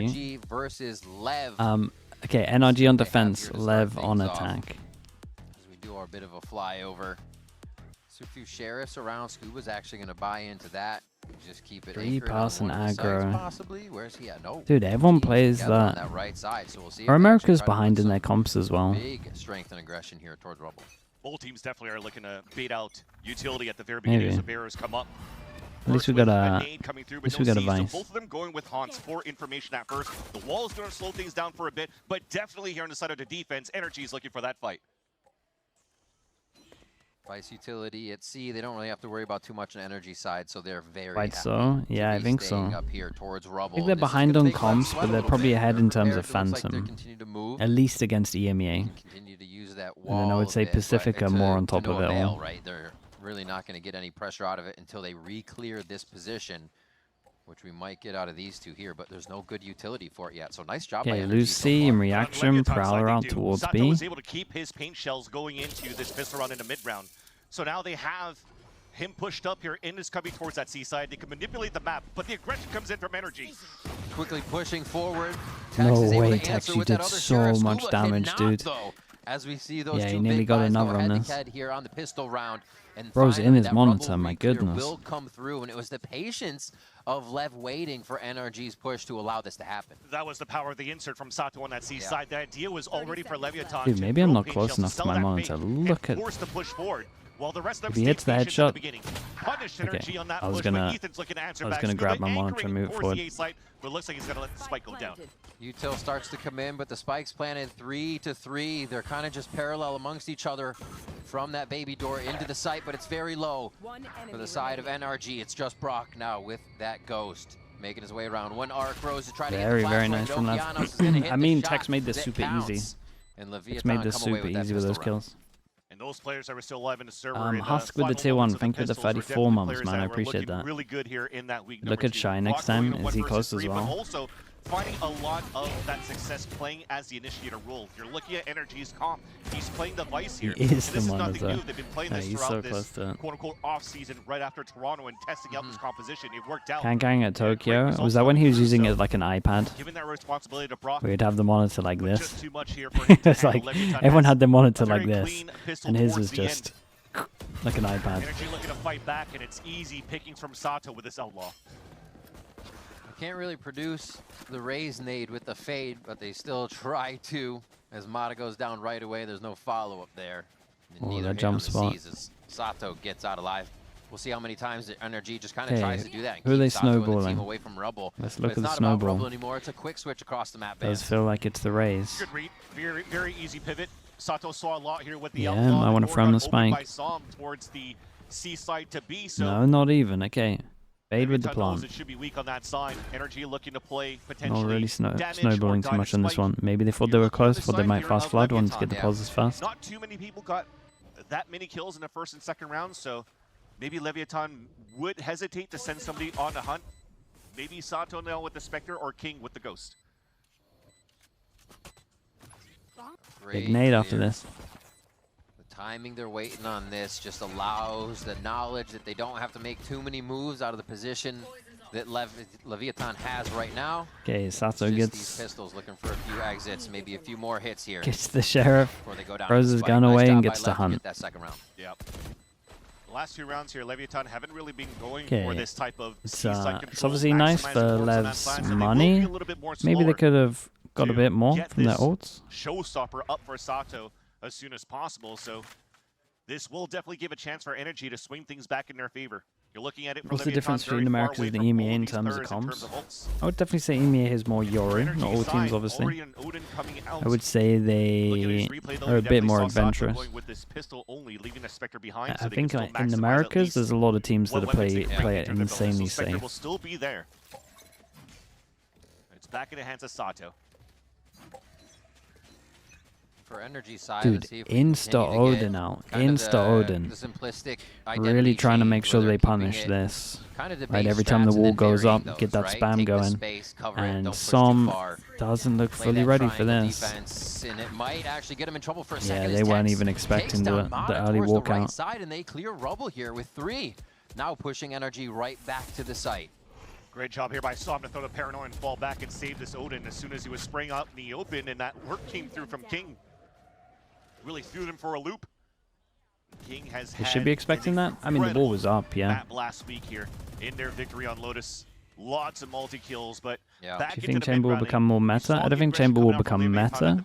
NRG versus LEV. Okay, NRG on defense, LEV on attack. As we do our bit of a flyover. So a few sheriffs around. Scuba's actually going to buy into that. Just keep it 3 anchored pass on and one of the sides, aggro. possibly. Where's he at? No. Dude, everyone Teams plays together on that. right side, so we'll see if Or they America's actually try to behind put in their some comps as well. big strength and aggression here towards Rubble. Both teams definitely are looking to bait out utility at the very beginning as the barriers come up. At least we got a Vice. So both of them going with Haunts for information at first. The wall is going to slow things down for a bit, but definitely here on the side of the defense, NRG is looking for that fight. Vice utility at C, they don't really have to worry about too much on energy side, so they're very Quite happy so. Yeah, I to be think so. staying up here towards Rubble. I think they're This is behind gonna on take comps, Sweat but a they're little probably bit. ahead in terms of Compared, it looks like they Phantom. continue to move. At least against EMEA. Continue to use that wall. And then I would say a bit, but Pacifica it's more on to top no of it avail, all. right? They're really not going to get any pressure out of it until they re-clear this position, which we might get out of these two here, but there's no good utility for it yet. So nice job by Okay, NRG lose so C far. in reaction, Prowler out towards Sato B. was able to keep his paint shells going into this pistol round in the mid round. So now they have him pushed up here in this coming towards that C side. They can manipulate the map, but the aggression comes in from NRG. Quickly pushing forward. No Tex is able way, to Tex, answer you with that did other so sheriff. much Scuba damage, cannot, dude. though, as we see those Yeah, two he nearly big got guys another go on head this. to head here on the pistol round. And Bro's in finally, his that monitor, Rubble my re-clear goodness. will come through, and it was the patience of Lev waiting for NRG's push to allow this to happen. That was the power of the insert from Sato on that C side. The idea was already for Leviathan Dude, to maybe I'm throw not paint close shells enough to sell my that monitor. bait Look and at... force to push forward. While the rest of If them he hits the stayed patient at headshot- the beginning. Punished Okay, NRG on that I was push, gonna- but Ethan's looking to answer I was back. gonna grab Scuba my monitor and anchoring move towards forward. the A site, but it looks like he's gonna let the spike go down. Util starts to come in, but the spike's planted 3-3. They're kind of just parallel amongst each other from that baby door into the site, but it's very low for the side of NRG. It's just Brock now with that ghost. Making his way around. One arc rose to try to get the Very, flash very right. nice from Lev. Nokianos is gonna hit I the mean, shot Tex made this that super counts. easy. And Tex Leviathan made this come away super with that easy with those pistol round. kills. And those players that were still alive in the server. Husk with the tier 1. Thank you for the 34 months, man. I appreciate that. Really good here in that week. Look at Shy next time. Is he close as well? Also, finding a lot of that success playing as the initiator role. If you're looking at NRG's comp, he's playing the Vice here. He is and the this is nothing monitor. new. They've been playing Yeah, this he's throughout so this close to it. quote-unquote off-season right after Toronto and testing out this composition. It worked out. Kang at Great Tokyo. results Was that when he was coming using through, it like an iPad? Given that responsibility to Brock, We'd have the monitor like but this. just too much here for him to It's like handle. Leviathan everyone has had their monitor a very like this, clean pistol and his towards was the end. just like an iPad. NRG looking to fight back, and it's easy pickings from Sato with this outlaw. Can't really produce the raise nade with the fade, but they still try to. As Mata goes down right away, there's no follow-up there. And Oh, neither that hit jump on the spot. Cs as Sato gets out alive. We'll see how many times the NRG just kind of Okay, tries to do that. And who are keep they Sato and the team snowballing? away from Rubble. Let's But look it's at the not about snowball. Rubble anymore. It's a quick switch across the map. Does feel like it's the raise. Good read. Very, very easy pivot. Sato saw a lot here with the Yeah, outlaw. I wanna The door throw him got the opened spike. by Som towards the C side to B. So No, not even. Okay. Fade with the Leviathan knows plant. it should be weak on that side. NRG looking to play Not potentially really damage snowballing or too much on this spike. one. Maybe they thought they were close, thought they might fast flood, wanted to get the yeah. pauses fast. Not too many people got that many kills in the first and second rounds, so maybe Leviathan would hesitate to send somebody on a hunt. Maybe Sato now with the Spectre or King with the Ghost. Big nade after this. The timing they're waiting on this just allows the knowledge that they don't have to make too many moves out of the position that Leviathan has right now. Okay, Sato Just these gets pistols looking for a few exits, maybe a few more hits here the sheriff, before they go down. throws to the his spike. gun Nice away job and by gets to Lev to hunt. get that second round. Yep. The last two rounds here, Leviathan haven't really been going Okay, for this type of It's C-side control, it's obviously nice maximizing for force on that Lev's side, so they will be money. a little bit more Maybe they slower could have got a to bit more get from their this ults. showstopper up for Sato as soon as possible. So this will definitely give a chance for NRG to swing things back in their favor. You're looking at it from What's the Leviathan difference very between far Americas away and the from EMEA all in these terms of players comps? ults. I would definitely say EMEA has more Yori, NRG not all side, teams obviously. Ori and Odin coming out. I would say Looking at his they replay, though, are a we bit definitely more saw Sato adventurous. going with this pistol only, leaving the Spectre behind, I so they think can still in maximize at Americas, least there's a lot of teams that what weapons play they can it enter the build. So insanely Spectre safe. will still be there. It's back in the hands of Sato. For NRG side, Dude, let's see if we Insta continue to Odin get out. kind of Insta the Odin. simplistic Really identity trying to sheet make where sure they're they keeping punish it this. kind of the Right, base every time the strats and wall then goes varying up, get those, that right? spam Take the going. space, cover it, And don't push too Som far. doesn't look Play fully that ready for triangle this. defense, and it might actually get him in trouble for a Yeah, second. they as weren't Tex even expecting takes down the Mata early towards the right walkout. side, and they clear Rubble here with 3. Now pushing NRG right back to the site. Great job here by Som to throw the Paranoia and fall back and save this Odin as soon as he was spraying out in the open, and that lurk came through from King. Really threw them for a loop. King has They should be expecting that. I mean, the ball was up, yeah. map last week here in their victory on Lotus. Lots of multi-kills, but yeah. Do you think Chamber will become more meta? I don't think Chamber will become meta,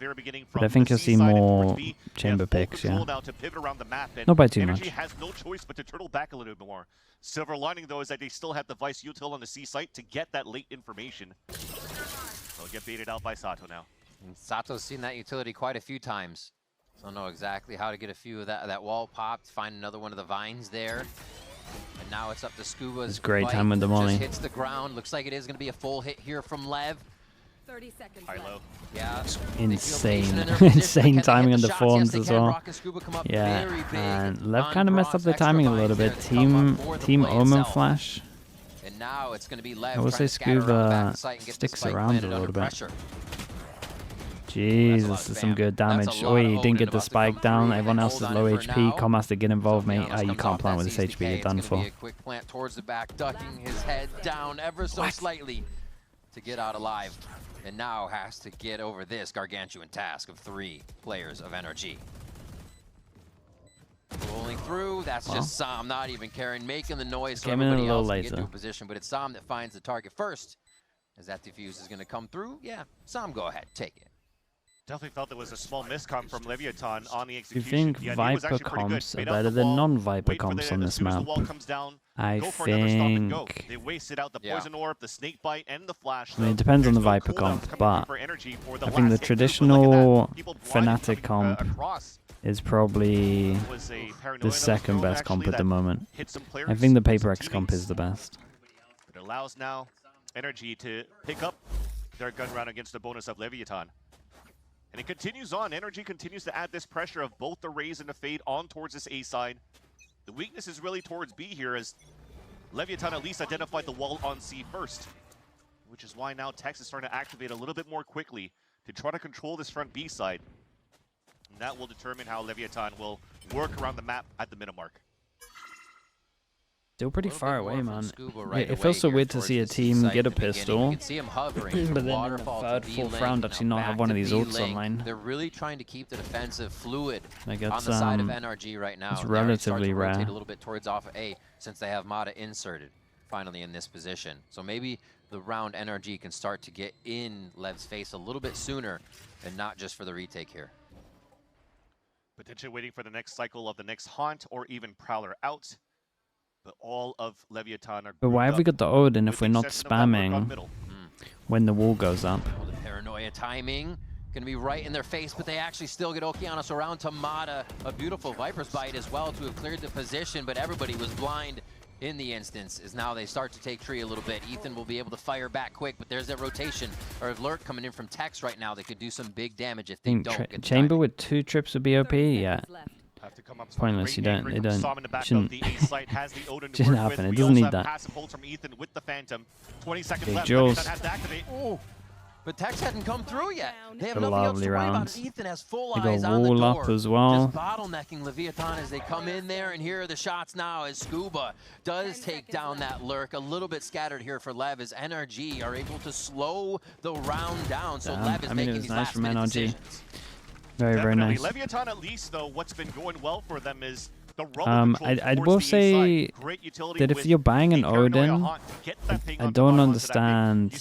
but I think you'll see more Chamber picks, yeah. Not by too much. NRG has no choice but to turtle back a little bit more. Silver lining, though, is that they still have the Vice util on the C site to get that late information. They'll get baited out by Sato now. And Sato's seen that utility quite a few times. So know exactly how to get a few of that wall popped, find another one of the vines there. And now it's up to Scuba's. It's great time with the molly. Just hits the ground. Looks like it is going to be a full hit here from LEV. 30 seconds High low. Yeah. Insane. Insane timing on the forms as well. Yeah, and LEV kind of messed up their timing a little bit. Team Omen flash. And now it's going to be LEV. I will say Scuba sticks around a little bit. Jesus, this is some good damage. Oh, he didn't get the spike down. Everyone else is low HP. Com has to get involved, mate. You can't plant with this HP. You're done for. A quick plant towards the back, ducking his head down ever so slightly to get out alive. And now has to get over this gargantuan task of 3 players of NRG. Rolling through, that's just Som, not even caring, making the noise so everybody else can get to a position. But it's Som that finds the target first. As that defuse is going to come through, yeah, Som, go ahead, take it. Definitely felt there was a small miscom from Leviathan on the You execution. think Viper comps are better than non-Viper comps on this map? I think... They wasted out the poison orb, the snake bite, and the flash. I mean, it depends on the Viper comp, but I think the traditional Fnatic comp is probably the second best comp at the moment. I think the Paper X comp is the best. It allows now NRG to pick up their gun round against the bonus of Leviathan. And it continues on. NRG continues to add this pressure of both the Raze and the Fade on towards this A side. The weakness is really towards B here, as Leviathan at least identified the wall on C first. Which is why now Tex is starting to activate a little bit more quickly to try to control this front B side. And that will determine how Leviathan will work around the map at the minute mark. Still pretty far away, man. It feels so weird to see a team get a pistol, but then in the third, fourth round actually not have one of these ults online. They're really trying to keep the defensive fluid like on the side of NRG right now. It's relatively rare. Rotate a little bit towards off of A since they have Mata inserted finally in this position. So maybe the round NRG can start to get in LEV's face a little bit sooner and not just for the retake here. Potentially waiting for the next cycle of the next Haunt or even Prowler out. But all of Leviathan are. But why have we got the Odin if we're not spamming when the wall goes up? Well, the Paranoia timing going to be right in their face, but they actually still get Okeanos around to Mata. A beautiful Viper's Bite as well to have cleared the position, but everybody was blind in the instance as now they start to take tree a little bit. Ethan will be able to fire back quick, but there's that rotation or alert coming in from Tex right now that could do some big damage if they don't get Chamber with 2 trips would be OP, yeah. It's pointless, it shouldn't happen, it doesn't need that. Okay, Jules. But Tex hadn't come through yet. They have nothing else to worry about. Ethan has full eyes on the wall door. up as well. Just bottlenecking Leviathan as they come in there, and here are the shots now as Scuba does take down that lurk. A little bit scattered here for LEV as NRG are able to slow the round down. So LEV is making these last minute decisions. Very, very nice. Leviathan, at least, though, what's been going well for them is the I will say that if you're buying an Odin, I don't understand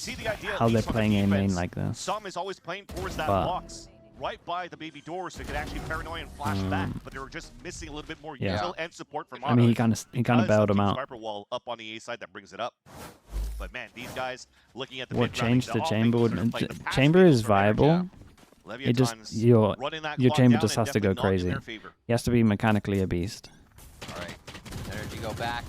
how they're playing A main like this. Som is always playing towards that box right by the baby door, so they could actually Paranoia and flash back, but they were just missing a little bit more util and support from I mean, he kind of bailed him out. Viper wall up on the A side that brings it up. But man, these guys looking at the what changed the Chamber? Chamber is viable. It just your Chamber just has to go crazy. He has to be mechanically a beast. All right, NRG go back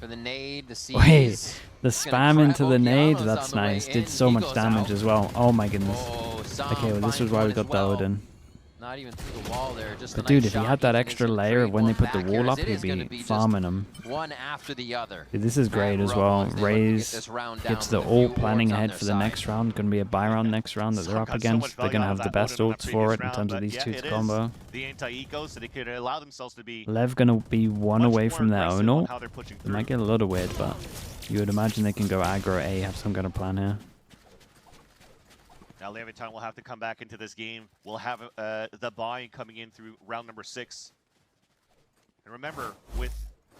for the nade. The C's. Wait, the spam into the nade. That's nice. Did so much damage as well. Oh my goodness. Okay, well this was why we got the Odin. Not even through the wall there. Just but dude, if he had that extra layer of when they put the wall up, he'd be farming them. One after the other. Dude, this is great as well. Raze gets the ult planning ahead for the next round. Going to be a buy round next round that they're up against. They're going to have the best ults for it in terms of these two to combo. LEV going to be 1 away from their own ult. It might get a little weird, but You would imagine they can go aggro A, have some kind of plan here. Now Leviathan will have to come back into this game. We'll have the buy coming in through round number 6. And remember, with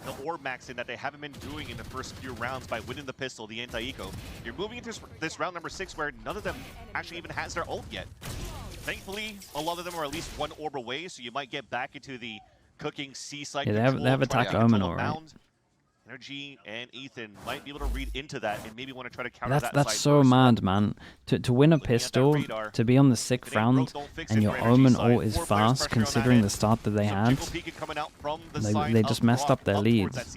the orb maxing that they haven't been doing in the first few rounds by winning the pistol, the anti-eco, you're moving into this round number 6 where none of them actually even has their ult yet. Thankfully, a lot of them are at least one orb away, so you might get back into the cooking C-side. Yeah, they have attack Omen, right? NRG and Ethan might be able to read into that and maybe want to try to counter that. That's so mad, man. To win a pistol, to be on the 6th round, and your Omen ult is fast, considering the start that they had. They just messed up their leads.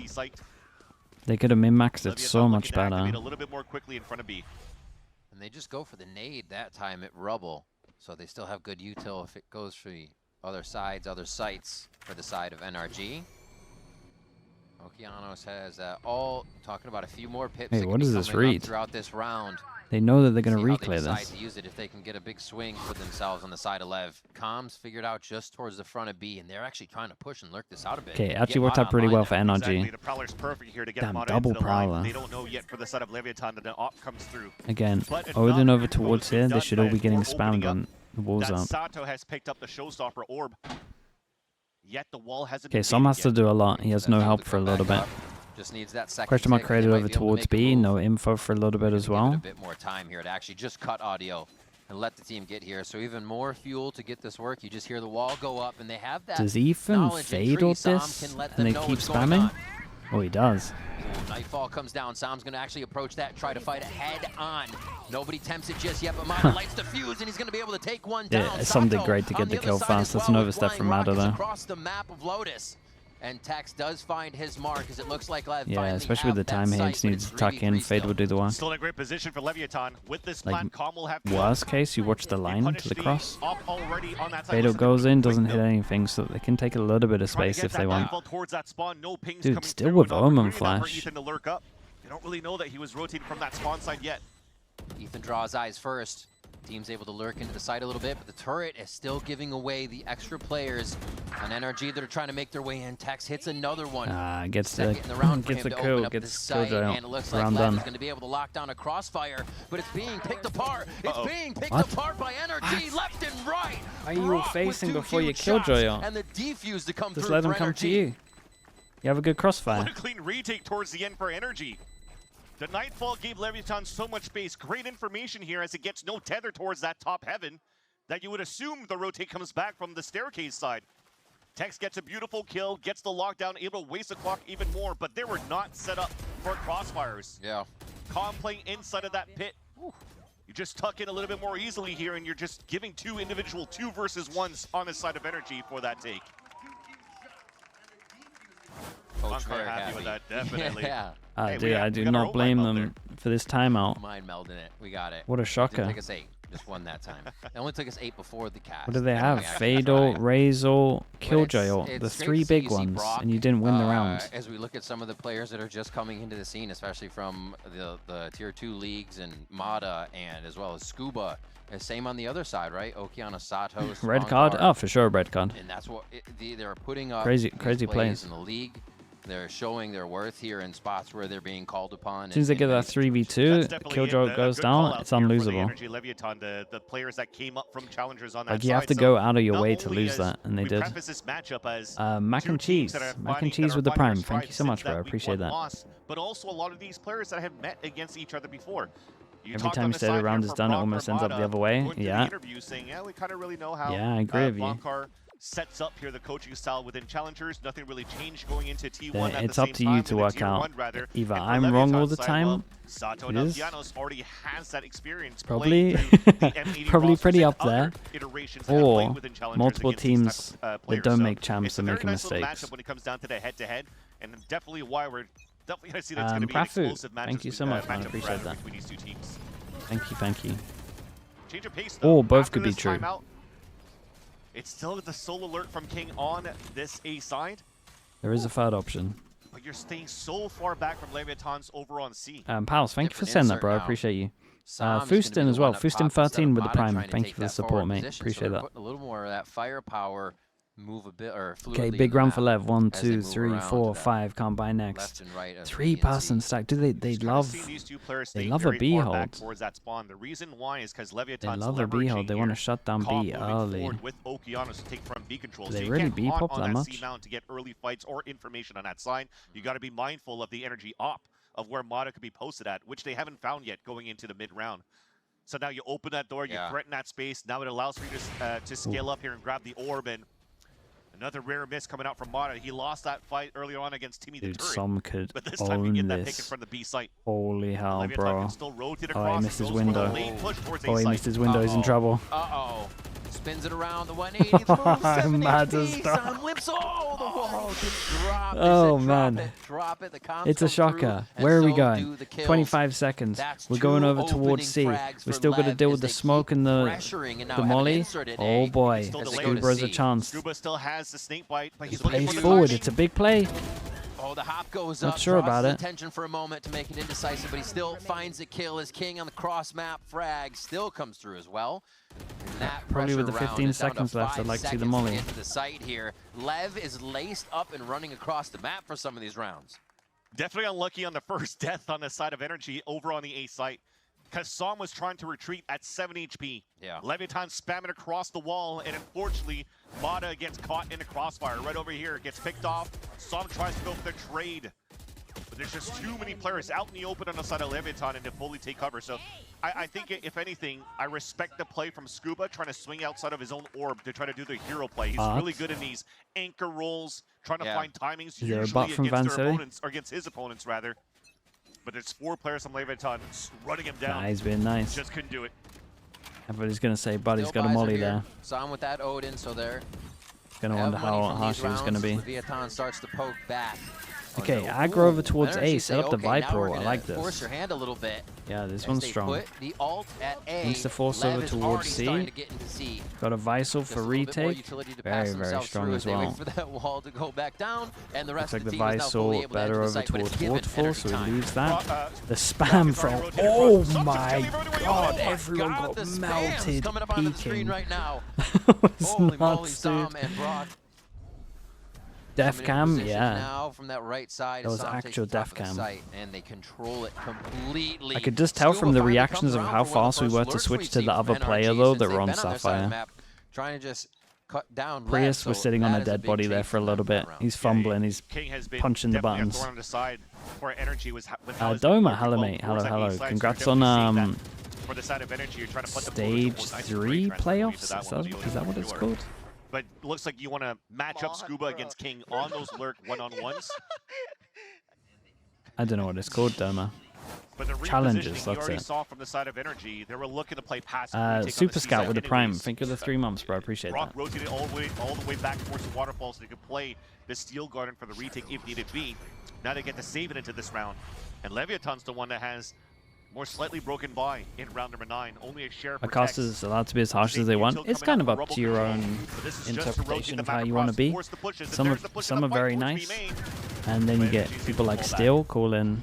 They could have min-maxed it so much better. A little bit more quickly in front of B. And they just go for the nade that time at Rubble, so they still have good util if it goes for the other sides, other sites for the side of NRG. Okeanos has all talking about a few more pips. Hey, what is this read? Throughout this round. They know that they're going to reclear this. To use it if they can get a big swing for themselves on the side of LEV. Comms figured out just towards the front of B, and they're actually trying to push and lurk this out a bit. Okay, actually worked out pretty well for NRG. Exactly. The Prowler's perfect here to get Damn, double Prowler. They don't know yet for the side of Leviathan that the op comes through. Again, Odin over towards here. They should all be getting spammed on the walls up. Sato has picked up the showstopper orb. Yet the wall hasn't. Okay, Som has to do a lot. He has no help for a little bit. Just needs that second Question mark created over towards B. No info for a little bit as well. A bit more time here to actually just cut audio and let the team get here. So even more fuel to get this work. You just hear the wall go up, and they have that. Does Ethan fade with this, and they keep spamming? Oh, he does. Nightfall comes down. Sam's going to actually approach that, try to fight it head on. Nobody tempts it just yet, but Mada lights the fuse, and he's going to be able to take one down. Yeah, Som did great to get the kill fast. That's an overstep from Mada there. Across the map of Lotus. And Tex does find his mark, as it looks like LEV. Yeah, especially with the time here, he just needs to tuck in. Fade will do the work. Still in a great position for Leviathan. With this plan, will have worst case, you watch the line to the cross. Fade goes in, doesn't hit anything, so they can take a little bit of space if they want. Dude, still with Omen Flash. They don't really know that he was rotating from that spawn side yet. Ethan draws eyes first. Team's able to lurk into the site a little bit, but the turret is still giving away the extra players on NRG that are trying to make their way in. Tex hits another one. Gets the kill, gets Killjoy. And it looks like LEV is going to be able to lock down a crossfire, but it's being picked apart. It's being picked apart by NRG left and right. Why are you facing before you Killjoy on? And the defuse to come Just through. let him come to you. You have a good crossfire. What a clean retake towards the end for NRG. The Nightfall gave Leviathan so much space. Great information here as it gets no tether towards that top heaven that you would assume the rotate comes back from the staircase side. Tex gets a beautiful kill, gets the lockdown, able to waste the clock even more, but they were not set up for crossfires. Yeah. Calm playing inside of that pit. You just tuck in a little bit more easily here, and you're just giving two individual 2 versus 1s on the side of NRG for that take. Coach I'm very happy with that, definitely. Yeah. Dude, I do not blame them for this timeout. Mind melding it. We got it. What a shocker. It took us 8. Just won that time. It only took us 8 before the cast. What do they have? Fadal, Razor, Killjoy, the 3 big ones, and you didn't win the round. As we look at some of the players that are just coming into the scene, especially from the Tier 2 leagues and Mada and as well as Scuba. And same on the other side, right? Okeanos, Satos, red card? Oh, for sure, red card. And that's what they're putting up. Crazy plays in the league. They're showing their worth here in spots where they're being called upon. As soon as they get that 3v2, Killjoy goes down, it's unlosable. The players that came up from challengers on that like, you have to go out of your way to lose that, and they did. Mac and cheese. Mac and cheese with the prime. Thank you so much, bro. I appreciate that. But also a lot of these players that have met against each other before. Every time you say the round is done, it almost ends up the other way. Yeah. We kind of really know how I agree with you. Sets up here the coaching style within challengers. Nothing really changed going into T1. It's up to you to work out. Either I'm wrong all the time. Sato already has that experience. Probably pretty up there. Or multiple teams that don't make champs and making mistakes. When it comes down to the head-to-head, and definitely why we're definitely going to see that's going to be an explosive match. Thank you so much, man. I appreciate that. Between these two teams. Thank you. Change of pace, though. Both could be true. It's still the soul alert from King on this A side. There is a third option. But you're staying so far back from Leviathan's over on C. Pals, thank you for sending that, bro. I appreciate you. Fustin as well. Fustin 13 with the prime. Thank you for the support, mate. Appreciate that. Putting a little more of that firepower move a bit or fluidly. Okay, big round for LEV. 1, as they 2, move 3, around 4, that 5. Can't buy next. left and right of 3 B and pass C. and stack. Do they love? These two players They staying love a very B far back hold. towards that spawn. The reason why is because They Leviathan's love a B hold. They want to shut down B early. with Okeanos to take from B control. They so you really can't B haunt pop on that that much? C mount to get early fights or information on that side. You got to be mindful of the energy op of where Mata could be posted at, which they haven't found yet going into the mid round. So now you open that door, you threaten that space. Now it allows for you to scale up here and grab the orb. And another rare miss coming out from Mata. He lost that fight earlier on against Timmy the Dude, Turret. some could But this time you own get that pick in this. from the B site. Holy hell, Leviathan bro. can still rotate Oh, across. he missed his Goes for the window. lane push towards Oh, A he site. missed his window. He's in trouble. Uh-oh. Spins it around the 180. Mad as Sam whips. Oh, the wall just dropped. Oh, Drop man. it, drop it. The comms It's a come through, shocker. and Where are we so going? do the kills. 25 seconds. That's We're going two over opening towards C. frags We for still got to LEV deal as with the they keep smoke and the pressuring and now have molly. inserted Oh A. boy, Still delayed. Scuba has a chance. Scuba still has the snake bite, but he's This looking will for Pays the forward. push. It's a big play. Oh, the hop goes Not up, sure draws about his it. attention for a moment to make it indecisive, but he still finds a kill as King on the cross map. Frag still comes through as well. And that Probably with the pressure round 15 is down to seconds left, 5 I'd like to see the seconds molly. get to the site here. LEV is laced up and running across the map for some of these rounds. Definitely unlucky on the first death on the side of Energy over on the A site. Because Som was trying to retreat at 7 HP. Yeah. Leviathan spamming across the wall, and unfortunately, Mata gets caught in the crossfire right over here. Gets picked off. Som tries to go for the trade. But there's just too many players out in the open on the side of Leviathan and to fully take cover. So I think, if anything, I respect the play from Scuba, trying to swing outside of his own orb to try to do the hero play. He's really good in these anchor rolls, trying to find timings, Is there a usually bot from against their VCT? opponents, or against his opponents, rather. But there's 4 players from Leviathan running him down. Nah, he's been nice. Just couldn't do it. Everybody's going to say Buddy's Still got a buys are molly here. there. Sam with that Odin, so they're Going to wonder how harsh it was going to be. Leviathan starts to poke back. Okay, no. aggro over towards Energy A. say, Set up the okay, now we're Viper. I gonna like force this. your hand a little bit. Yeah, this As one's they strong. put the alt at A. Needs to force LEV over is towards already C. starting to get into C. Got a Visal Just for a little bit more retake. utility to Very, pass very themselves strong through as They well. wait for that wall to go back down, and the rest Looks like of the the team is now fully Visal able to better enter the over site, but it's towards given Waterfall, energy so he time. leaves that. The spam from... Oh my god, everyone God, the got spam's melted coming up onto the screen peeking. right now. It's Holy moly, nuts, Sam dude. and Brock. Def Coming in cam, position yeah. Now from that right side, That was Sam takes actual the top def of the cam. site, and they control it completely. I could just tell from Scuba the finally reactions comes of around how for one of fast the we first were to alerts switch we've to seen the from other NRG player, though, since that they've were on been their side of the Sapphire. map, trying to just cut down Prius LEV, was so sitting on that a is dead big body take there for a them little that bit. round. He's fumbling, he's King has been punching the definitely a buttons. thorn on the side where Energy was Doma, hello mate, hello. Congrats on for the side of Energy, you're trying to put the Stage 3 playoffs? Is that what it's called? But looks like you want to match up Scuba against King on those lurk one-on-ones. I don't know what it's called, Doma. But the Challenges, repositioning you that's already it. saw from the side of Energy, they were looking to play passive. Super Scout with the Prime. Thank you for the 3 months, bro. I appreciate Brock that. rotated all the way back towards the waterfall so they could play the Steel Garden for the retake if needed be. Now they get to save it into this round. And Leviathan's the one that has more slightly broken by in round number 9. Only a share A protects. cast is allowed to be as harsh as they want. It's kind of up to your own interpretation of how you want to be. Some are very nice, and then you get people like Steel calling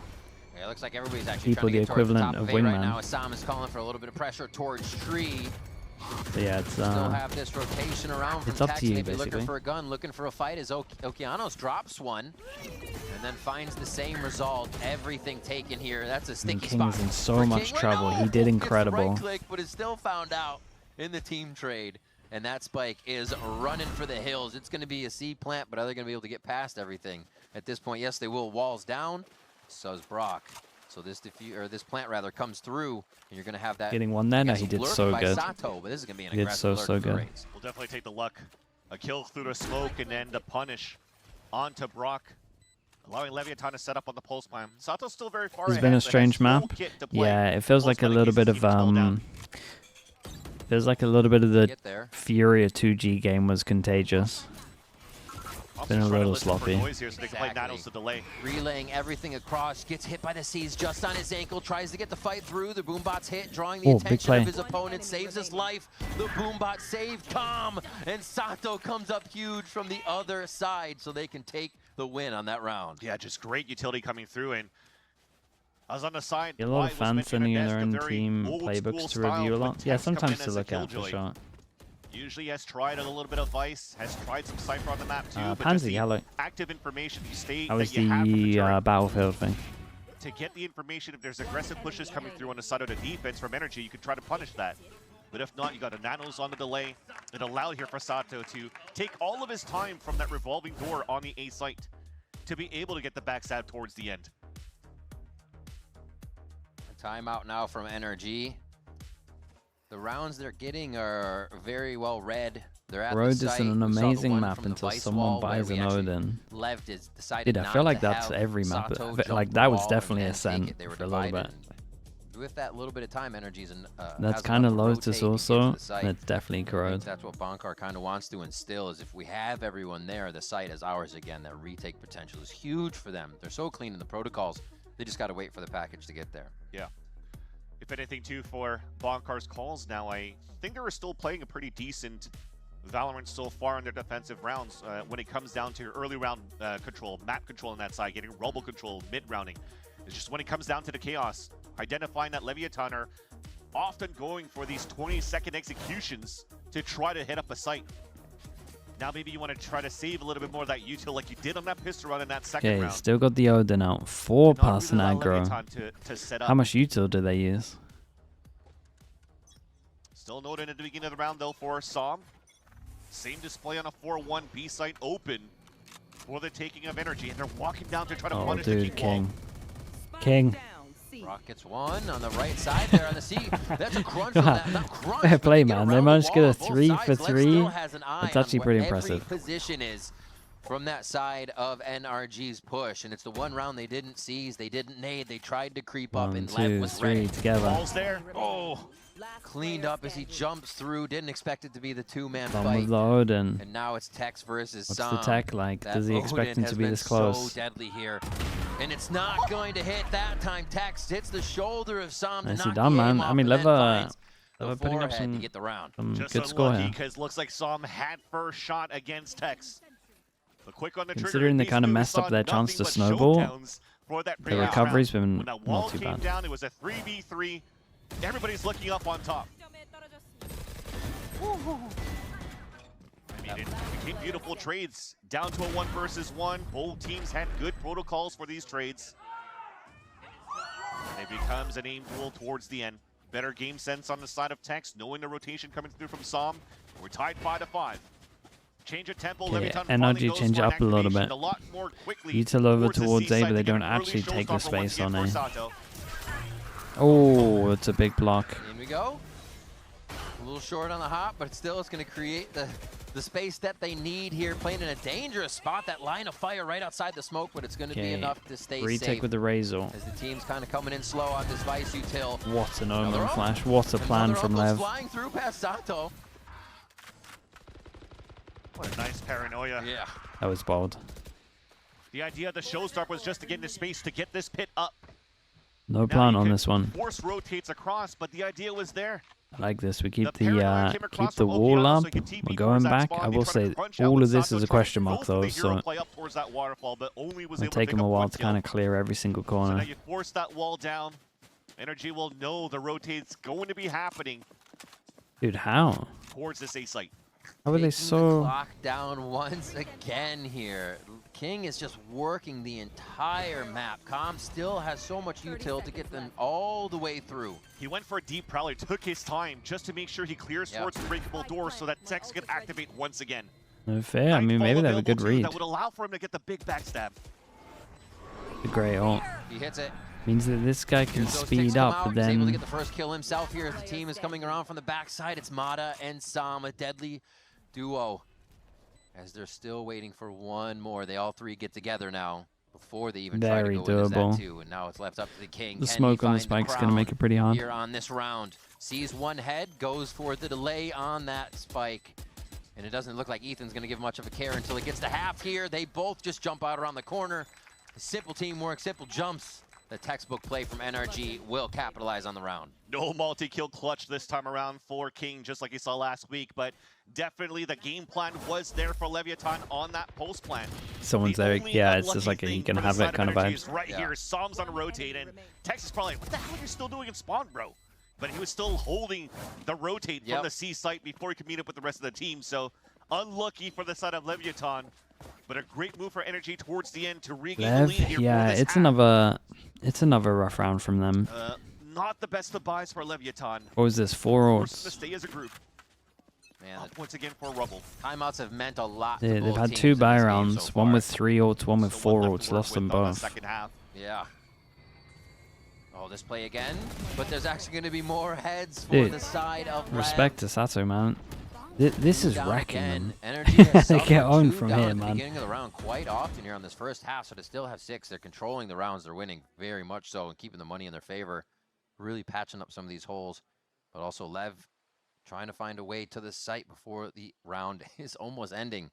Yeah, it looks like everybody's actually people trying to the get towards the equivalent top of of A right Wingman. now. As Sam is calling for a little bit of pressure towards Tree. So yeah, it's Still have this rotation around from it's up Tex, to you, maybe looking basically. for a gun, looking for a fight as Okeanos drops one and then finds the same result. Everything taken here. That's a sticky King spot. is in so for much King. trouble. No! He did Gets the incredible. right click, but is still found out in the team trade. And that Spike is running for the hills. It's going to be a C plant, but are they going to be able to get past everything at this point? Yes, they will. Walls down. So is Brock. So this plant rather comes through, and you're going to have that. Getting one there. No, he did so good. Sato, but this is going to be an He did aggressive so alert for the good. Rays. We'll definitely take the luck. A kill through the smoke and then the punish onto Brock, allowing Leviathan to set up on the pulse plan. Sato's still very far It's ahead, been a but has strange no map. kit to play. Yeah, it feels Pulse like a plan little bit keeps of people down. feels like a little bit of the Get there. Furia 2G game was contagious. Also Been a trying to little listen for sloppy. noise here so they can play Exactly. Nanos to delay. Relaying everything across, gets hit by the C's just on his ankle, tries to get the fight through. The Boombot's hit, drawing the Oh, big attention play. of his opponent, saves his life. The Boombot saved Calm, and Sato comes up huge from the other side so they can take the win on that round. Yeah, just great utility coming through. And I was on the side. A lot Why of was fans mentioned sending in a their desk, own a very team old playbooks school to review a style, lot. with Yeah, text coming sometimes in to as a look at for killjoy. sure. Usually has tried a little bit of Vice, has tried some Cypher on the map too, but Pansy just the yellow. active information you state That was that you have from the turret. battlefield thing. To get the information, if there's aggressive pushes coming through on the side of the defense from NRG, you could try to punish that. But if not, you got a nanos on the delay. It allowed here for Sato to take all of his time from that revolving door on the A site to be able to get the backstab towards the end. A timeout now from NRG. The rounds they're getting are very well read. They're at Road the is site. an We saw the amazing one map from the until Vice someone wall where buys we an actually Odin. LEV decided Dude, I not feel like to that's have every map. Sato Like jump that was wall definitely a and take Ascent it. They were for a little bit. divided. With that little bit of time, NRG's That's kind of Lotus also. That's definitely corrode. That's what Bonkar kind of wants to instill, is if we have everyone there, the site is ours again. That retake potential is huge for them. They're so clean in the protocols. They just got to wait for the package to get there. Yeah. If anything, too, for Bonkar's calls now, I think they were still playing a pretty decent Valorant so far in their defensive rounds when it comes down to early round control, map control on that side, getting robo control, mid-rounding. It's just when it comes down to the chaos, identifying that Leviathan are often going for these 20-second executions to try to hit up a site. Now maybe you want to try to save a little bit more of that util like you did on that pistol run in that second round. Okay, still got the Odin out. 4 pass and aggro. To set up. How much util do they use? Still no Odin at the beginning of the round though for Som. Same display on a 4-1 B site open for the taking of NRG, and they're walking down to try to punish the King. wall. King. Rock gets one on the right side there on the C. That's a crunch from that. Not crunch, Fair play, but man. get They around managed to the get a wall. 3 Both for sides. Lev 3. still has an eye That's on actually where pretty every impressive. position is from that side of NRG's push, and it's the one round they didn't seize, they didn't nade, they tried to creep up, 1, and 2, Lev was 3 ready. together. Ball's there. Oh, Cleaned up as he jumps through. Didn't expect it to be the two-man Done fight. with the Odin. And now it's Tex versus What's Som. the tech like? That Does he expect Odin him to has be been this close? so deadly here. And it's not going to hit that time. Tex hits the shoulder of Som to Nicely knock done, the man. aim I off, mean, and then finds Lever the putting up forehead to some get the round. just good score unlucky here. because looks like Som had first shot against Tex. But quick on the trigger. Considering they kind of messed up their chance to snowball, the recovery's been when that wall not too came bad. down, it was a 3v3. Everybody's looking up on top. I mean, it became beautiful trades. Down to a 1 versus 1. Both teams had good protocols for these trades. It becomes an aim duel towards the end. Better game sense on the side of Tex, knowing the rotation coming through from Som. We're tied 5-5. Change of tempo. Okay, Leviathan NRG goes change for an up a little activation bit. a lot more quickly Util over the towards C A, side but to they get don't an early actually take the showstopper once space again on for A. Sato. Oh, it's a big block. In we go. A little short on the hop, but still it's going to create the space that they need here. Playing in a dangerous spot. That line of fire right outside the smoke, but it's going to be enough to stay Retake safe. with the Razor. As the team's kind of coming in slow on this Vice util. What an Another Omen up. flash. What a plan Another from up goes Lev. flying through past Sato. What a nice paranoia. Yeah. That was bold. The idea of the showstopper was just to get into space to get this pit up. No plan Now on you this can one. Force rotates across, but the idea was there. I like this. We keep paranoia came across from wall Okeanos, up. so he could TP We're going towards that back. spawn. I He will tried to say crunch out, all but of this Sato is a tried to question mark go for though, the hero so play up towards that waterfall, but only was it'll able take to him pick a up while one to kill. kind of clear every single So now corner. you force that wall down. NRG will know the rotate's going to be happening Dude, how? towards this A site. How are they Taking the so... clock down once again here. King is just working the entire map. Com still has so much util to get them all the way through. He went for a deep prowler, took his time just to make sure he clears towards the breakable door so that Tex could activate once again. No fair. I mean, maybe they have a good read. That would allow for him to get the big backstab. The great ult. He hits it. Means that this guy can Here's those speed ticks come up, out. but He's able to then... get the first kill himself here as the team is coming around from the backside. It's Mata and Som, a deadly duo. As they're still waiting for one more. They all three get together now before they even try to Very go in as doable. that two. And now it's left up to the King. The Can he smoke on the find spike's going to make crown it pretty hard. here on this round? Sees one head, goes for the delay on that spike. And it doesn't look like Ethan's going to give much of a care until he gets to half here. They both just jump out around the corner. Simple teamwork, simple jumps. The textbook play from NRG will capitalize on the round. No multi-kill clutch this time around for King, just like he saw last week, but definitely the game plan was there for Leviathan on that post plan. Someone's there. Yeah, it's just like he can have it kind of vibes. Right here, Som's on a rotate, and Tex is probably like, what the hell are you still doing in spawn, bro? but he was still holding the rotate from the C site before he could meet up with the rest of the team. So unlucky for the side of Leviathan, but a great move for NRG towards the end to regain the lead here. Yeah, for this it's another rough round from them. Not the best of buys for Leviathan. What was this? 4 ults. To stay as a group. Man, once again for Rubble. Timeouts have meant a lot. Yeah, they've had 2 buy rounds, so one with 3 ults, one with 4 ults, lost them both. Second half. Yeah. Oh, this play again, but there's actually going to be more heads for the side of respect to Sato, man. This is wrecking them. NRG they get on from here, at the man. beginning of the round quite often here on this first half, so to still have 6, they're controlling the rounds, they're winning very much so, and keeping the money in their favor, really patching up some of these holes, but also LEV trying to find a way to the site before the round is almost ending.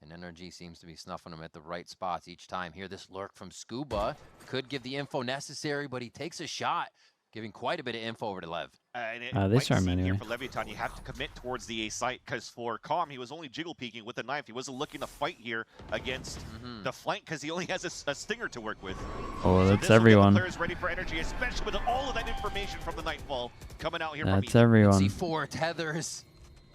And NRG seems to be snuffing them at the right spots each time. Here, this lurk from Scuba could give the info necessary, but he takes a shot, giving quite a bit of info over to LEV. This arm Here anyway. for Leviathan, you have to commit towards the A site, because for Calm, he was only jiggle peeking with a knife. He wasn't looking to fight here against the flank, because he only has a stinger to work with. Oh, so that's everyone. Players ready for NRG, especially with all of that information from the Nightfall coming out here. That's from everyone. C4 tethers.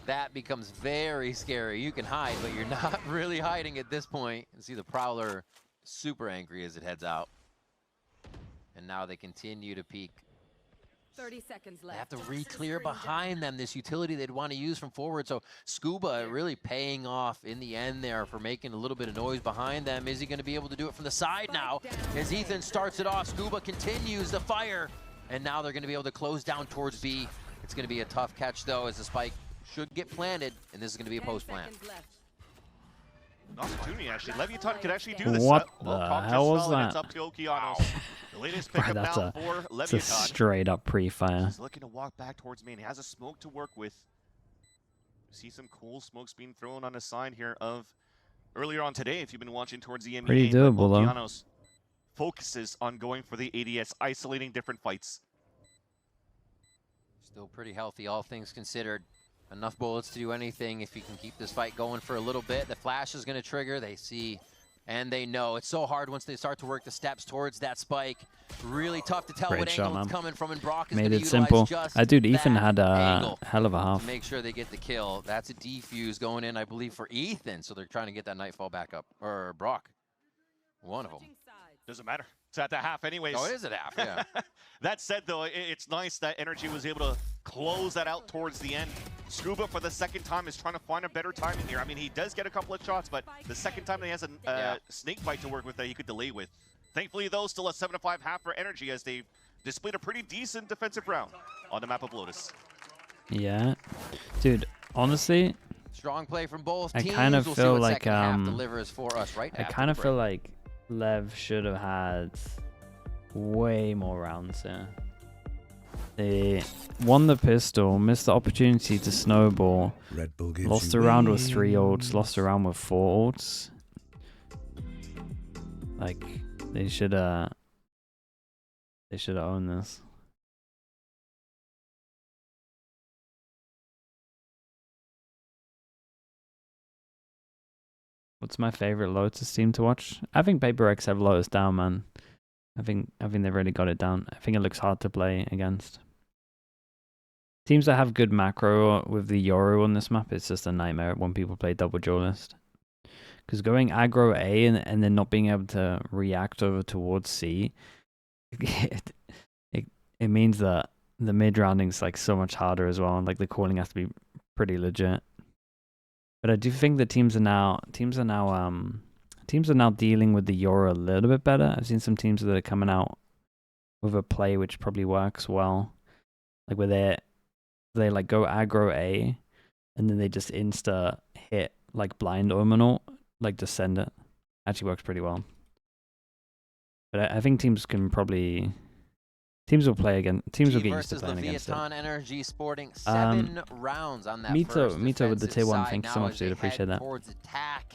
That becomes very scary. You can hide, but you're not really hiding at this point. You see the Prowler super angry as it heads out. And now they continue to peek. 30 seconds left. They have to re-clear behind them this utility they'd want to use from forward. So Scuba really paying off in the end there for making a little bit of noise behind them. Is he going to be able to do it from the side now? As Ethan starts it off, Scuba continues the fire. And now they're going to be able to close down towards B. It's going to be a tough catch though, as the spike should get planted, and this is going to be a post plant. An opportunity, actually. Leviathan could actually do this. What the hell was that? It's up to Okeanos. The latest pickup now for Leviathan. It's a straight up pre-fire. He's looking to walk back towards main. He has a smoke to work with. See some cool smokes being thrown on a side here of earlier on today, if you've been watching towards the NBA. Pretty doable, though. Okeanos focuses on going for the ADS, isolating different fights. Still pretty healthy, all things considered. Enough bullets to do anything if you can keep this fight going for a little bit. The flash is going to trigger. They see and they know. It's so hard once they start to work the steps towards that spike. Really tough to tell what angle it's coming from, and Brock is made going to it simple. Dude, Ethan had a hell of a half. Make sure they get the kill. That's a defuse going in, I believe, for Ethan. So they're trying to get that Nightfall back up. Or Brock. One of them. Doesn't matter. It's at the half anyways. Oh, it is at half, yeah. That said, though, it's nice that NRG was able to close that out towards the end. Scuba, for the second time, is trying to find a better timing here. I mean, he does get a couple of shots, but the second time he has a snake bite to work with that he could delay with. Thankfully, though, still a 7-5 half for NRG as they've displayed a pretty decent defensive round on the map of Lotus. Yeah. Dude, honestly, strong play from both teams. I kind of feel like delivers for us right I kind of feel like LEV should have had way more rounds here. They won the pistol, missed the opportunity to snowball, lost a round with 3 ults, lost a round with 4 ults. Like, they should owned this. What's my favorite Lotus team to watch? I think Paper X have Lotus down, man. I think they've really got it down. I think it looks hard to play against. Teams that have good macro with the Yoru on this map, it's just a nightmare when people play double duelist. Because going aggro A and then not being able to react over towards C, it means that the mid rounding's like so much harder as well, and like the calling has to be pretty legit. But I do think the teams are now dealing with the Yoru a little bit better. I've seen some teams that are coming out with a play which probably works well, like where they like go aggro A, and then they just insta hit like blind Omenal, like just send it. Actually works pretty well. But I think teams will play again. Teams will get used to playing against it. NRG sporting 7 rounds on that Mito with the tier 1. Thank you so much, dude. Appreciate that. Towards attack.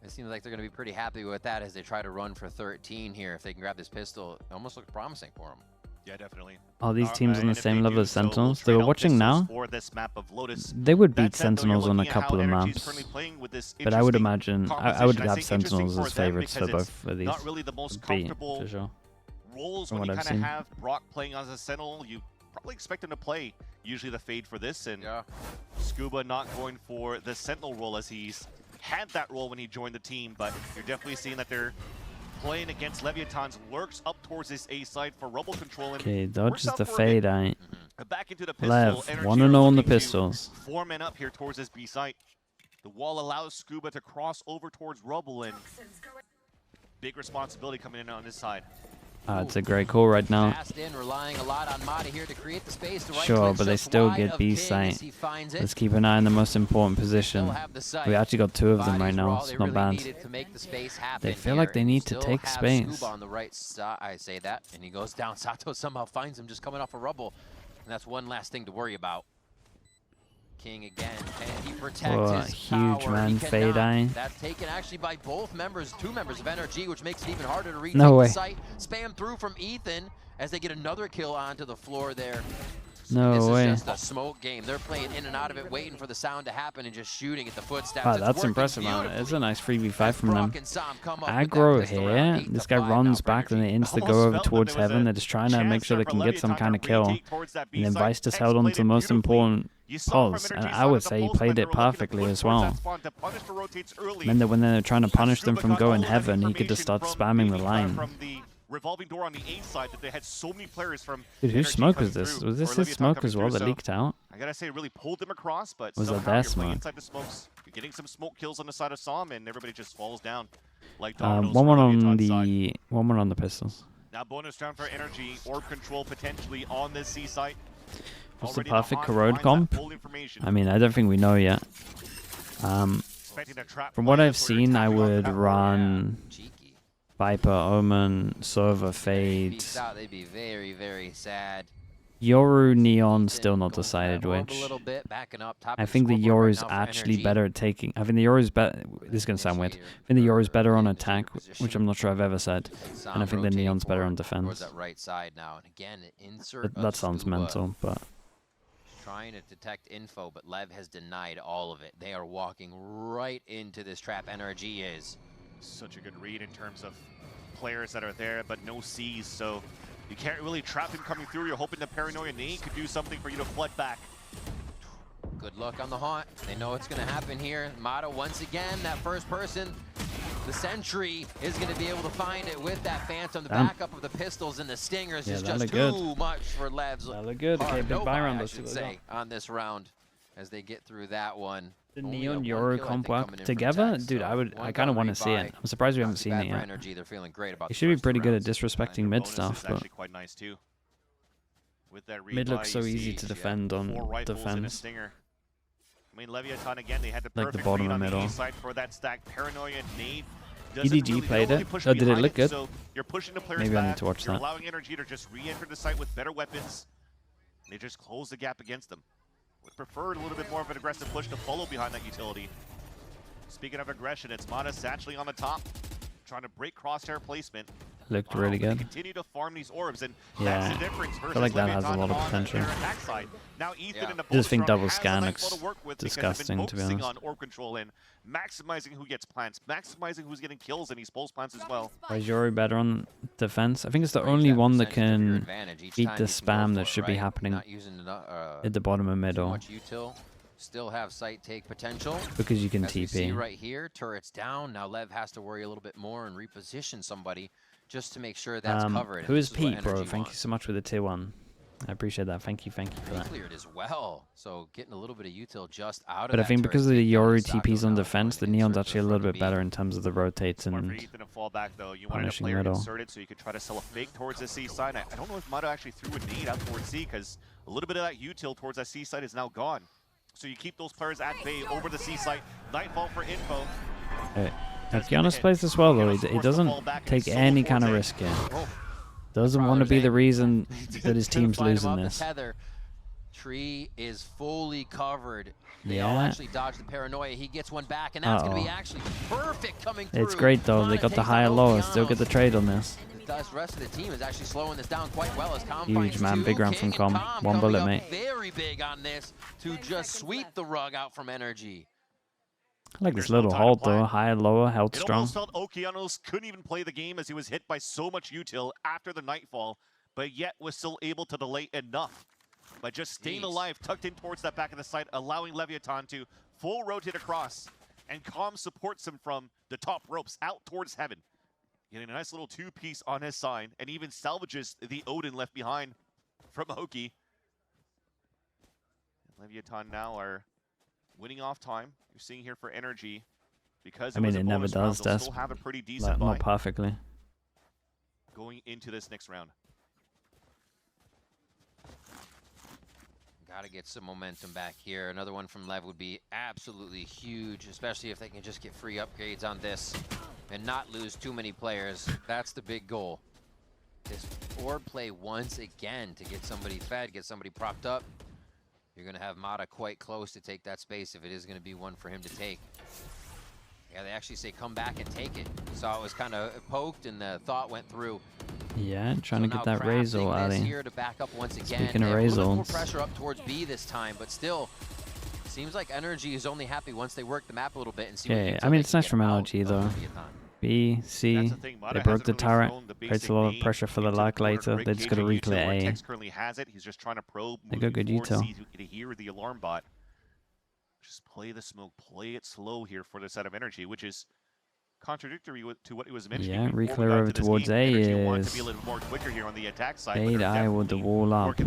It seems like they're going to be pretty happy with that as they try to run for 13 here. If they can grab this pistol, it almost looks promising for them. Yeah, definitely. Are these teams on the same level as Sentinels? They were watching now. This map of Lotus. They would beat Sentinels on a couple of maps. But I would imagine I would have Sentinels as favorites for both of these. Not really the most comfortable for sure. roles when you kind of have Brock playing as a Sentinel. You probably expect him to play usually the fade for this, and Scuba not going for the Sentinel role as he's had that role when he joined the team, but you're definitely seeing that they're playing against Leviathan's lurks up towards this A side for rubble control. Okay, dodges the fade, Back into the pistol. Lev, NRG 1-0 on the pistols. 4 men up here towards this B site. The wall allows Scuba to cross over towards rubble, and big responsibility coming in on this side. It's a great call right now. Relying a lot on Mata here to create the space. Sure, but they still get B site. Let's keep an eye on the most important position. We actually got 2 of them right now. It's not bad. They feel like they need to take space. On the right side, I say that, and he goes down. Sato somehow finds him just coming off a rubble, and that's one last thing to worry about. King again, can he protect his huge power? Man fade eye. That's taken actually by both members, 2 members of NRG, which makes it even harder to retake the site. Spam through from Ethan as they get another kill onto the floor there. No this way. Is just a smoke game. They're playing in and out of it, waiting for the sound to happen and just shooting at the footsteps. Wow, that's impressive, man. It's a nice 3v5 from them. Aggro here. This guy runs back, then they insta go over towards heaven. They're just trying to make sure they can get some kind of kill. And then Vice just held on to the most important pulse. And I would say he played it perfectly as well. And then when they're trying to punish them from going heaven, he could just start spamming the line. Revolving door on the A side that they had so many players from. Dude, whose smoke was this? Was this his smoke as well that leaked out? I gotta say, it really pulled them across, but was that their smoke? Inside the smokes, you're getting some smoke kills on the side of Som, and everybody just falls down. Like 1-1 on the pistols. Now bonus round for NRG, orb control potentially on this C site. What's the perfect corrode comp? I mean, I don't think we know yet. From what I've seen, I would run Viper, Omen, Sova, Fade. They'd be very, very sad. Yoru, Neon, still not decided which. I think the Yoru's actually better at taking. I think the Yoru's better. This is going to sound weird. I think the Yoru's better on attack, which I'm not sure I've ever said. And I think the Neon's better on defense. That sounds mental, but. Trying to detect info, but Lev has denied all of it. They are walking right into this trap. NRG is. Such a good read in terms of players that are there, but no C's, so you can't really trap him coming through. You're hoping the Paranoia nade could do something for you to flood back. Good luck on the haunt. They know it's going to happen here. Mata, once again, that first person, the Sentry, is going to be able to find it with that Phantom. The backup of the pistols and the Stingers is just too much for Lev's. That looked good. Okay, big buy round, I should say, on this round as they get through that one. The Neon Yoru comp work together? Dude, I kind of want to see it. I'm surprised we haven't seen it yet. They're feeling great about he should be pretty good at disrespecting mid stuff, but quite nice too. With that mid looks so easy to defend on defense. I mean, Leviathan again, they had the like the bottom and middle. Side for that stack. Paranoia nade. EDG played it. Oh, did it look good? So you're pushing the players Maybe back. I need to watch you're that. Allowing NRG to just re-enter the site with better weapons. They just close the gap against them. Would prefer a little bit more of an aggressive push to follow behind that utility. Speaking of aggression, it's Mata Satchley on the top, trying to break crosshair placement. Looked really good. Continue to farm these orbs, and yeah, that's the difference I feel like that has a lot of potential. Now Ethan in the I just think double has scan nice looks to work with disgusting, to be honest. on orb control and maximizing who gets plants, maximizing who's getting kills, and he pulls plants as well. Is Yoru better on defense? I think it's the only one that can beat the spam that should be happening at the bottom and middle. Still have site take potential. Because you can As we TP. see right here, turret's down. Now Lev has to worry a little bit more and reposition somebody just to make sure that's covered. Who is Pete, bro? Thank you so much for the tier 1. I appreciate that. Thank you for that. Cleared as well. So getting a little bit of util just out of But I think because of the Yoru TPs on defense, the Neon's actually a little bit better in terms of the rotates and punishing middle. Inserted so you could try to sell a fake towards the C side. I don't know if Mata actually threw a nade out towards C because a little bit of that util towards that C side is now gone. So you keep those players at bay over the C site. Nightfall for info. Giannis plays this well though. He doesn't take any kind of risk here. Doesn't want to be the reason that his team's losing this. Tree is fully covered. They Yeah. all actually dodge the paranoia. He gets one back, and that's going to be actually perfect coming through. It's great though. They got the higher low. Still get the trade on this. The rest of the team is actually slowing this down quite well as Com Huge man, big round from Com. One bullet, mate. Very big on this to just sweep the rug out from NRG. I like this little hold though. Higher, lower, held It strong. almost felt Okeanos couldn't even play the game as he was hit by so much util after the Nightfall, but yet was still able to delay enough But just staying alive, tucked in towards that back of the site, allowing Leviathan to full rotate across. And Calm supports him from the top ropes out towards heaven. Getting a nice little two-piece on his side, and even salvages the Odin left behind from Hoki. Leviathan now are winning off time. You're seeing here for NRG. Because I mean, it never does. That's still have a pretty decent not perfectly. Going into this next round. Got to get some momentum back here. Another one from LEV would be absolutely huge, especially if they can just get free upgrades on this and not lose too many players. That's the big goal. This orb play once again to get somebody fed, get somebody propped up. You're going to have Mata quite close to take that space if it is going to be one for him to take. Yeah, they actually say come back and take it. Saw it was kind of poked and the thought went through. Yeah, trying to get that Razor out of here to back up once again. Speaking of Razor, more pressure up towards B this time, but still seems like NRG is only happy once they work the map a little bit and see. Yeah, I mean it's nice from NRG though. B, C, they broke the turret, creates a lot of pressure for the lag later. They just got to reclear A. He's just trying to probe. They got good util. To hear the alarm bot. Just play the smoke, play it slow here for the set of NRG, which is contradictory to what he was mentioning. Yeah, reclear over towards A is fade I with the wall up.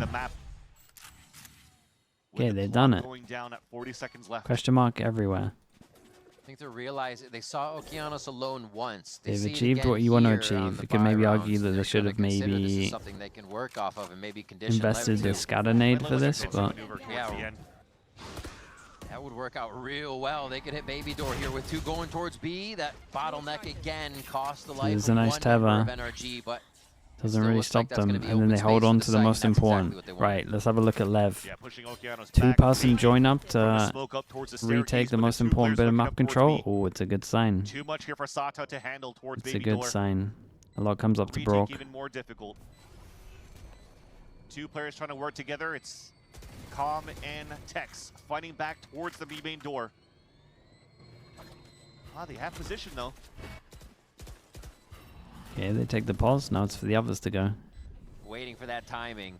Okay, they've done it. Going down at 40 seconds left. Question mark everywhere. I think they're realizing they saw Okeanos alone once. They've achieved what you want to achieve. You could maybe argue that they should have maybe invested the scatter nade for this, but yeah, that would work out real well. They could hit Baby Door here with two going towards B. That bottleneck again cost the life there's a nice of one member tether. of NRG, but doesn't really stop them, and then they hold on to the most important. Right, let's have a look at LEV. Two-person join up to retake the most important bit of map control. Oh, it's a good sign. Too much here for Sato to handle towards It's a good sign. A lot comes up to Brock. Even more difficult. Two players trying to work together. It's Calm and Tex fighting back towards the B main door. Ah, they have position though. Yeah, they take the pause. Now it's for the others to go. Waiting for that timing.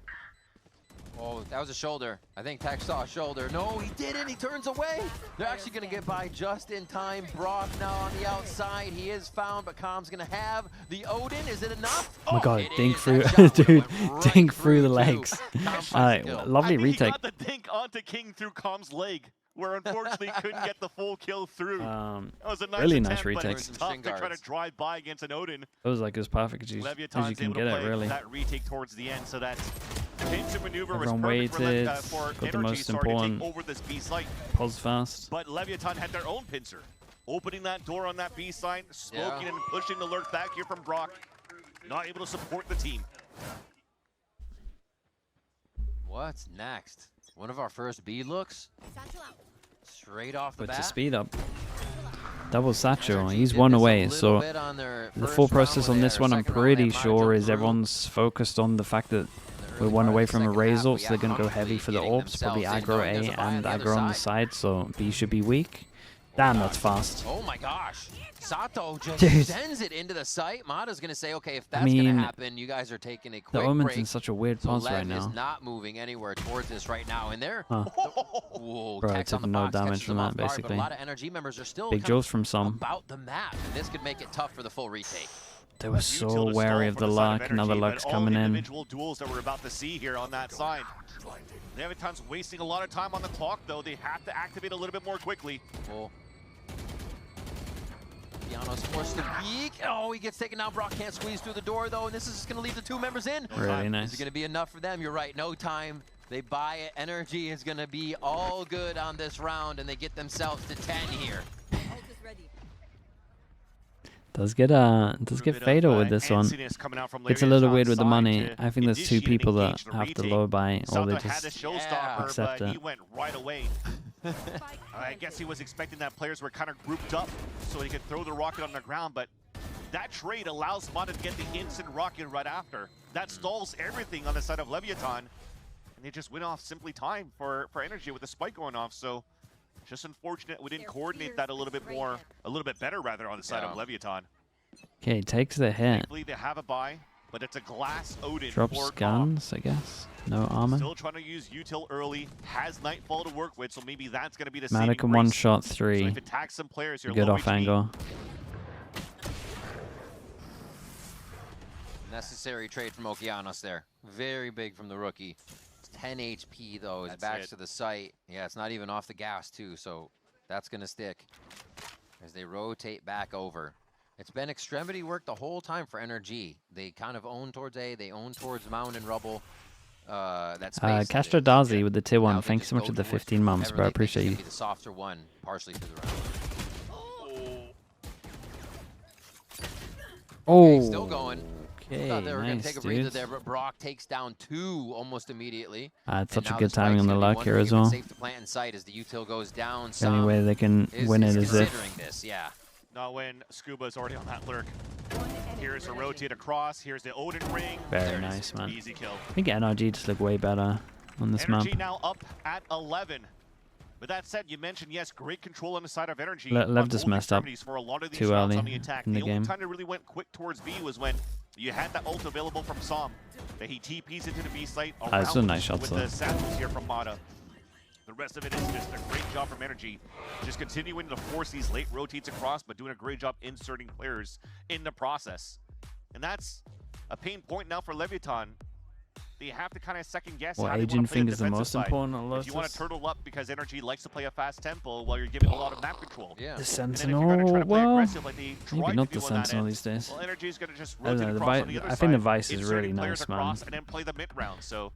Oh, that was a shoulder. I think Tex saw a shoulder. No, he didn't. He turns away. They're actually going to get by just in time. Brock now on the outside. He is found, but Calm's going to have the Odin. Is it enough? Oh my god, dink through, dude, dink through the legs. Lovely retake. He got the dink onto King through Calm's leg, where unfortunately couldn't get the full kill through. That was a nice really attempt, nice retake. But it's tough to try to drive by against an Odin. It was like as perfect as you can get it, really. That retake towards the end, so that pincer maneuver Everyone was perfect waited, for got the NRG, most to important take over this B site. Pause fast. But Leviathan had their own pincer, opening that door on that B side, smoking and pushing the lurk back here from Brock. Not able to support the team. What's next? One of our first B looks. Straight off the bat. To speed up. Double satchel. He's one away. So the full process on this one, I'm pretty sure, is everyone's focused on the fact that we're one away from a Razor, so they're going to go heavy for the orbs, probably aggro A and aggro on the side, so B should be weak. Damn, that's fast. Oh my gosh. Sato just sends it into the site. Mata's going to say, okay, if that's going to happen, you guys are taking a quick break. The Omen's in such a weird pause right now. is not moving anywhere towards this right now. And there, Bro, I took no damage from that, basically. A lot of NRG members are still big jokes from some. About the map. And this could make it tough for the full retake. They were so wary of the luck. Another luck's coming in. Individual duels that we're about to see here on that side. Leviathan's wasting a lot of time on the clock, though. They have to activate a little bit more quickly. Piano's forced to peek. Oh, he gets taken out. Brock can't squeeze through the door, though, and this is just going to leave the two members in. Really nice. Is it going to be enough for them? You're right. No time. They buy it. NRG is going to be all good on this round, and they get themselves to 10 here. Does get fatal with this one. It's a little weird with the money. I think there's two people that have to low buy, or they just accept it. He went right away. I guess he was expecting that players were kind of grouped up so he could throw the rocket on the ground, but that trade allows Mata to get the instant rocket right after. That stalls everything on the side of Leviathan, and they just went off simply time for NRG with the spike going off. So just unfortunate we didn't coordinate that a little bit better rather on the side of Leviathan. Okay, takes the hit. Thankfully they have a buy. but it's a glass Odin. Drops guns, I guess. No armor. Still trying to use util early. Has Nightfall to work with, so maybe that's going to be the Matic can one-shot 3. So if it attacks some players, you're good low off HP. angle. Necessary trade from Okeanos there. Very big from the rookie. It's 10 HP though. His back's to the site. Yeah, it's not even off the gas too, so that's going to stick as they rotate back over. It's been extremity work the whole time for NRG. They kind of own towards A, they own towards Mound and Rubble. That's Castro Darzi with the tier 1. Thank you so much for the 15 months, bro. I appreciate you. The softer one, partially through the round. Oh, okay, still going. Okay, Thought they were going to nice, take a breather dude. there, but Brock takes down 2 almost immediately. It's such a now good the timing on spike's the gonna be luck one here thing as well. Safe to plant in sight as the util goes down. The only way they can win it is if... this, yeah. Not when Scuba's already on that lurk. Here's a rotate across. Here's the Odin ring. Very nice, man. Easy kill. I think NRG just look way better on this map. NRG now up at 11. With that said, you mentioned, yes, great control on the side of NRG. Lev just messed up for a lot of these too rounds early on the attack. in the only game. time they really went quick towards B was when you had that ult available from Som. That he TPs into the B site around it's a nice shot, with though. the samples here from Mata. The rest of it is just a great job from NRG. Just continuing to force these late rotates across, but doing a great job inserting players in the process. And that's a pain point now for Leviathan. They have to kind of second guess Well, how they aging want to play thing the is the defensive most side. important on If you want to Lotus. turtle up because NRG likes to play a fast tempo while you're giving a lot of map control. Yeah. The And then if you're going to try Sentinel, to play well, aggressive like they tried maybe not to the do on that Sentinel end, these days. well, NRG is going to just I don't rotate know, the across on the other I think the side, Vice is really inserting players nice, man. across, and then play the mid round. So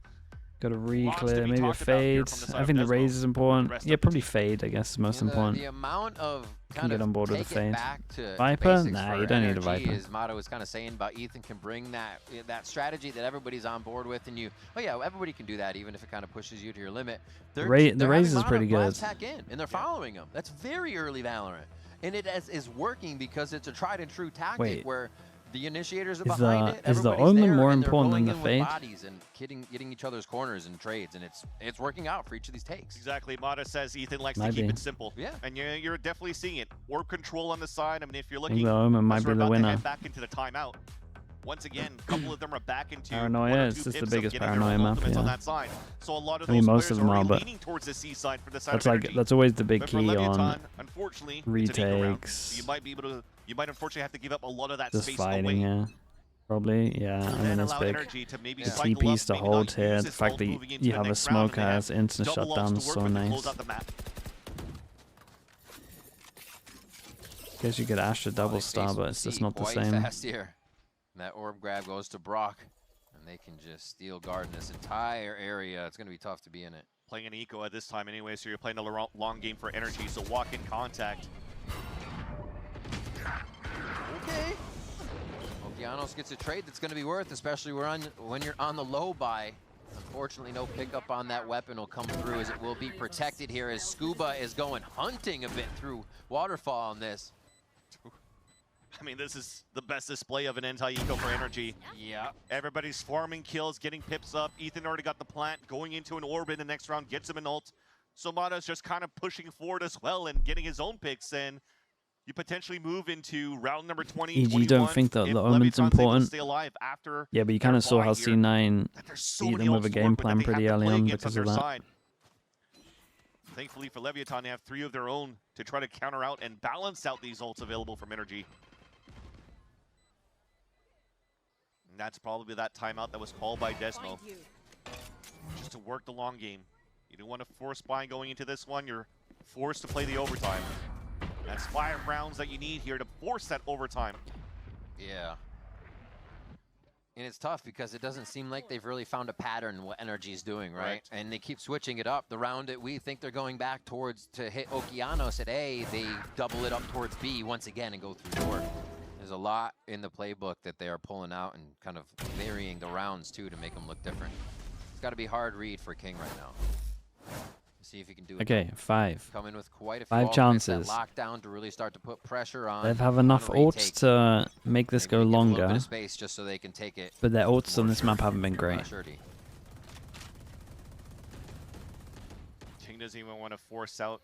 Got a Lots to re-clear, be maybe a talked about here fade. from the side I of think the Desmo. raise is important. Rest Yeah, of the probably team. fade, I guess, is most The important. amount of Can kind get of on board with take the fade. it back to Viper? basics Nah, for you don't need a NRG, Viper. As Motto was kind of saying about Ethan can bring that strategy that everybody's on board with, and oh yeah, everybody can do that even if it kind of pushes you to your limit. The They're raise having is pretty Motto good. blast hack in, and they're following him. That's very early Valorant, and it is working because it's a tried and true tactic Wait. where the initiators are Is behind the- it. is the everybody's omen there, more and they're important than going the in fade? with bodies and getting each other's corners and trades, and it's working out for each of these takes. Exactly. Mata says Ethan likes Might to keep be. it simple. Yeah. And you're definitely seeing it. Orb control on the side. I mean, if you're I looking, think the omen might as be we're the about to winner. head back into the timeout. Once again, a couple of them are back into Paranoia, one or it's two just the pips of biggest getting their paranoia own map, ultimates on yeah. that side. So a lot of I mean, those most of players them are are, already but leaning towards the C side for the side That's of like energy. that's always the big But for key Leviathan, on unfortunately, it's an eco round. retakes. You might be able to. You might unfortunately have to give up a lot of that Just space fighting, away. yeah. Probably, yeah. I And mean, then that's allow big. energy to maybe The cycle TPs up, to maybe hold not here, use the this fact ult that moving into you the have a next round, and smoker they have has instant double ults shutdown to is work so with to close nice. out the map. Guess you could Astra double They star, face but it's just not the quite same. fast here. And that orb grab goes to Brock, and they can just steal guard in this entire area. It's going to be tough to be in it. Playing an eco at this time anyway, so you're playing a long game for energy, so walk in contact. Okay. Okeanos gets a trade that's going to be worth, especially when you're on the low buy. Unfortunately, no pickup on that weapon will come through as it will be protected here as Scuba is going hunting a bit through Waterfall on this. I mean, this is the best display of an anti-eco for energy. Yeah. Everybody's farming kills, getting pips up. Ethan already got the plant, going into an orb in the next round, gets him an ult. So Mata's just kind of pushing forward as well and getting his own picks, and you potentially move into round number 20, EG, you don't think that the omen's important? Stay alive after Yeah, but you kind of saw how here. C9 There's so beat many them with a ults to game work plan that they have pretty to early play on against because on of their that. side. Thankfully for Leviathan, they have 3 of their own to try to counter out and balance out these ults available from energy. And that's probably that timeout that was called by Desmo. Just to work the long game. You don't want to force buy going into this one. You're forced to play the overtime. That's 5 rounds that you need here to force that overtime. Yeah. And it's tough because it doesn't seem like they've really found a pattern what NRG is doing, right? And they keep switching it up. The round that we think they're going back towards to hit Okeanos at A, they double it up towards B once again and go through door. There's a lot in the playbook that they are pulling out and kind of varying the rounds too to make them look different. It's got to be hard read for King right now. See if he can do it. Okay, 5. Come in with quite a few 5 chances. that lockdown to really start to put pressure on. They have enough on ults retake. to make this go Maybe give a little bit longer, of space just so they can take it. but their ults on this map haven't been great. King doesn't even want to force out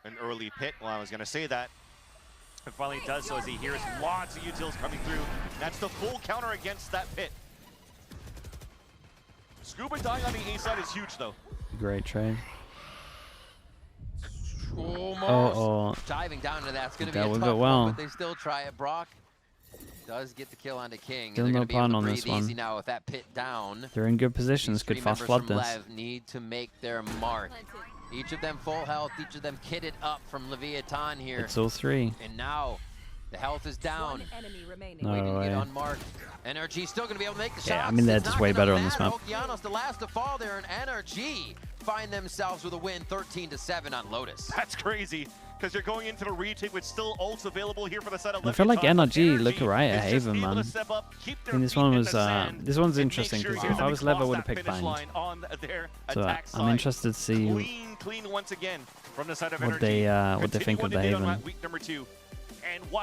an early pit. Well, I was going to say that. And finally does so as he hears lots of utils coming through. That's the full counter against that pit. Scuba dying on the A side is huge, though. Great trade. Almost. Diving down into that's going to be a tough one, but they still try it. Brock does get the kill onto King. Still and they're no going to be able pun to on breathe this one. easy now with that pit down. They're in good positions. These Could three fast members flood from this. LEV need to make their mark. Each of them full health, each of them kitted up from Leviathan here. It's all three. And now the health is down. No Waiting to way. get unmarked. NRG still going to be able to make the shots. Yeah, I mean, they're It's just not way gonna better on this matter. map. Okeanos, the last to fall there, and NRG find themselves with a win, 13-7 on Lotus. That's crazy, because you're going into the retake with still ults available here for the side of I feel like NRG look right at is just Haven, able man. to step up, keep I their think this feet one in was the sand, this one's and make interesting sure because here if that I we was Lev, I cross would have that picked finish Bind. line on their So attack I'm side. interested to see Clean once again from the side of what NRG. they think of the Continue on Haven. week number 2. And while